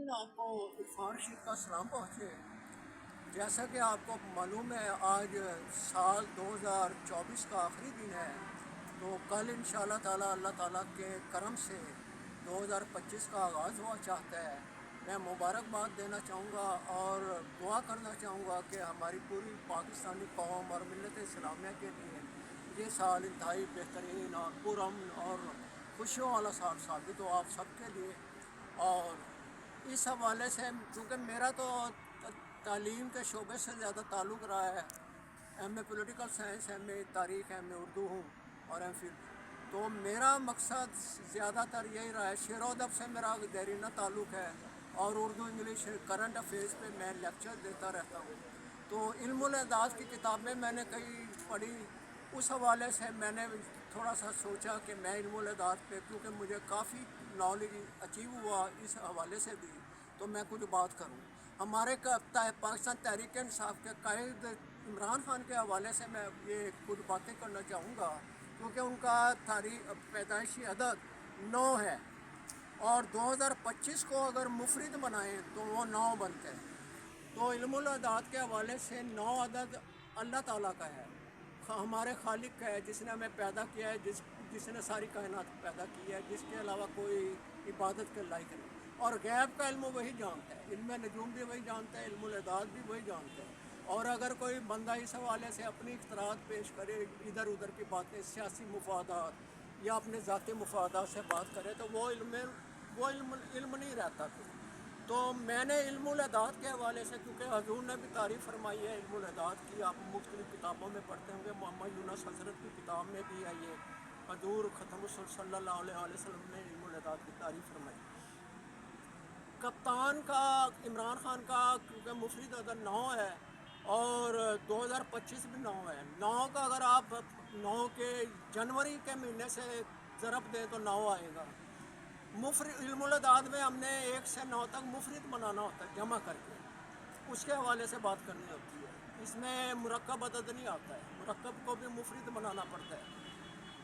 ناظرین، آپ کو عرفان شیخ کا سلام پہنچے۔ جیسا کہ آپ کو معلوم ہے آج سال 2024 کا آخری دن ہے، تو کل انشاءاللہ تعالیٰ اللہ تعالیٰ کے کرم سے 2025 کا آغاز ہوا چاہتا ہے۔ میں مبارکباد دینا چاہوں گا اور دعا کرنا چاہوں گا کہ ہماری پوری پاکستانی قوم اور ملت اسلامیہ کے لیے یہ سال انتہائی بہترین اور پرامن اور خوشیوں والا سال ثابت ہو آپ سب کے لیے۔ اور اس حوالے سے چونکہ میرا تو تعلیم کے شعبے سے زیادہ تعلق رہا ہے، M A political science, M A تاریخ، ایم اے اردو ہوں اور ایم فل، تو میرا مقصد زیادہ تر یہی رہا ہے۔ شعر و ادب سے میرا دیرینہ تعلق ہے اور اردو انگلش کرنٹ افیئرس پہ میں لیکچر دیتا رہتا ہوں۔ تو علم الاعداد کی کتابیں میں نے کئی پڑھی، اس حوالے سے میں نے تھوڑا سا سوچا کہ میں علم الاعداد پہ، کیونکہ مجھے کافی نالج اچیو ہوا اس حوالے سے بھی، تو میں کچھ بات کروں۔ ہمارے پاکستان تحریک انصاف کے قائد عمران خان کے حوالے سے میں یہ کچھ باتیں کرنا چاہوں گا، کیونکہ ان کا پیدائشی عدد 9 ہے اور 2025 کو اگر مفرد بنائیں تو وہ 9 بنتے ہیں۔ تو علم الاعداد کے حوالے سے 9 عدد اللہ تعالیٰ کا ہے، ہمارے خالق کا ہے، جس نے ہمیں پیدا کیا ہے، جس نے ساری کائنات پیدا کی ہے، جس کے علاوہ کوئی عبادت کے لائق نہیں۔ اور غیب کا علم وہی جانتا ہے، علم نجوم بھی وہی جانتا ہے، علم الاعداد بھی وہی جانتا ہے۔ اور اگر کوئی بندہ اس حوالے سے اپنی اختراعات پیش کرے، ادھر ادھر کی باتیں، سیاسی مفادات یا اپنے ذاتی مفادات سے بات کرے، تو وہ علم نہیں رہتا پھر۔ تو میں نے علم الاعداد کے حوالے سے، کیونکہ حضور نے بھی تعریف فرمائی ہے علم الاعداد کی، آپ مختلف کتابوں میں پڑھتے ہوں گے، محمد یونس حضرت کی کتاب میں بھی ہے یہ، حضور ختم رسول صلی اللہ علیہ وسلم نے علم الاعداد کی تعریف فرمائی۔ کپتان کا، عمران خان کا، کیونکہ مفرد عدد 9 ہے اور 2025 بھی 9 ہے۔ 9 کا اگر آپ 9 کے جنوری کے مہینے سے ضرب دیں تو 9 آئے گا۔ علم الاعداد میں ہم نے 1 سے 9 تک مفرد بنانا ہوتا ہے جمع کر کے، اس کے حوالے سے بات کرنی ہوتی ہے۔ اس میں مرکب عدد نہیں آتا ہے، مرکب کو بھی مفرد بنانا پڑتا ہے۔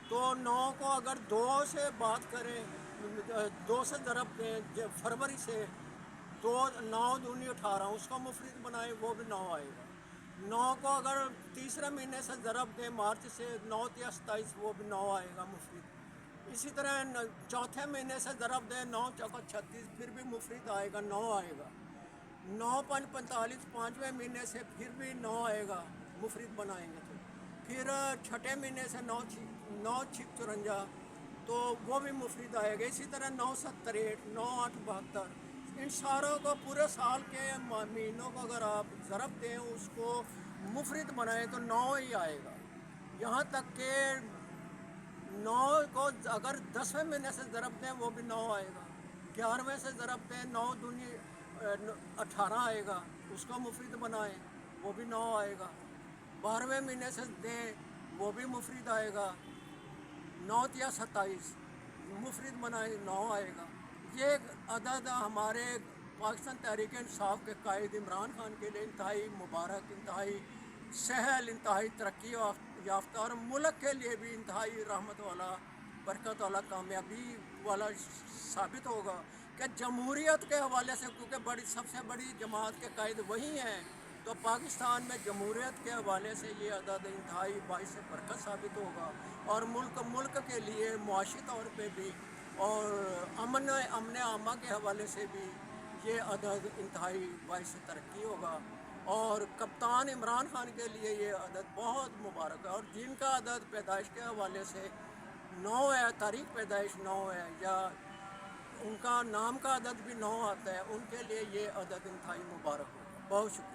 تو 9 کو اگر 2 سے بات کریں، 2 سے ضرب دیں فروری سے، 9 دونی 18، اس کو مفرد بنائیں وہ بھی 9 آئے گا۔ 9 کو اگر تیسرے مہینے سے ضرب دیں مارچ سے، 9 یا 27، وہ بھی 9 آئے گا مفرد۔ اسی طرح چوتھے مہینے سے ضرب دیں 9 چوکا 36، پھر بھی مفرد آئے گا، 9 آئے گا۔ 9 5 45، پانچویں مہینے سے پھر بھی 9 آئے گا، مفرد بنائیں گے تو۔ پھر چھٹے مہینے سے 9 6 54، تو وہ بھی مفرد آئے گا۔ اسی طرح 9 7 63، 9 8 72، ان ساروں کو پورے سال کے مہینوں کو اگر آپ ضرب دیں، اس کو مفرد بنائیں تو 9 ہی آئے گا۔ یہاں تک کہ 9 کو اگر 10ویں مہینے سے ضرب دیں وہ بھی 9 آئے گا۔ 11ویں سے ضرب دیں 9 دونی 18 آئے گا، اس کو مفرد بنائیں وہ بھی 9 آئے گا۔ 12ویں مہینے سے دیں وہ بھی مفرد آئے گا، 9 یا 27، مفرد بنائیں 9 آئے گا۔ یہ عدد ہمارے پاکستان تحریک انصاف کے قائد عمران خان کے لیے انتہائی مبارک، انتہائی سہل، انتہائی ترقی یافتہ اور ملک کے لیے بھی انتہائی رحمت والا، برکت والا، کامیابی والا ثابت ہوگا کہ جمہوریت کے حوالے سے، کیونکہ سب سے بڑی جماعت کے قائد وہی ہیں، تو پاکستان میں جمہوریت کے حوالے سے یہ عدد انتہائی باعث برکت ثابت ہوگا اور ملک کے لیے معاشی طور پہ بھی اور امن عامہ کے حوالے سے بھی یہ عدد انتہائی باعث ترقی ہوگا۔ اور کپتان عمران خان کے لیے یہ عدد بہت مبارک ہے، اور جن کا عدد پیدائش کے حوالے سے 9 ہے، تاریخ پیدائش 9 ہے، یا ان کا نام کا عدد بھی 9 آتا ہے، ان کے لیے یہ عدد انتہائی مبارک ہوگا۔ بہت شکریہ۔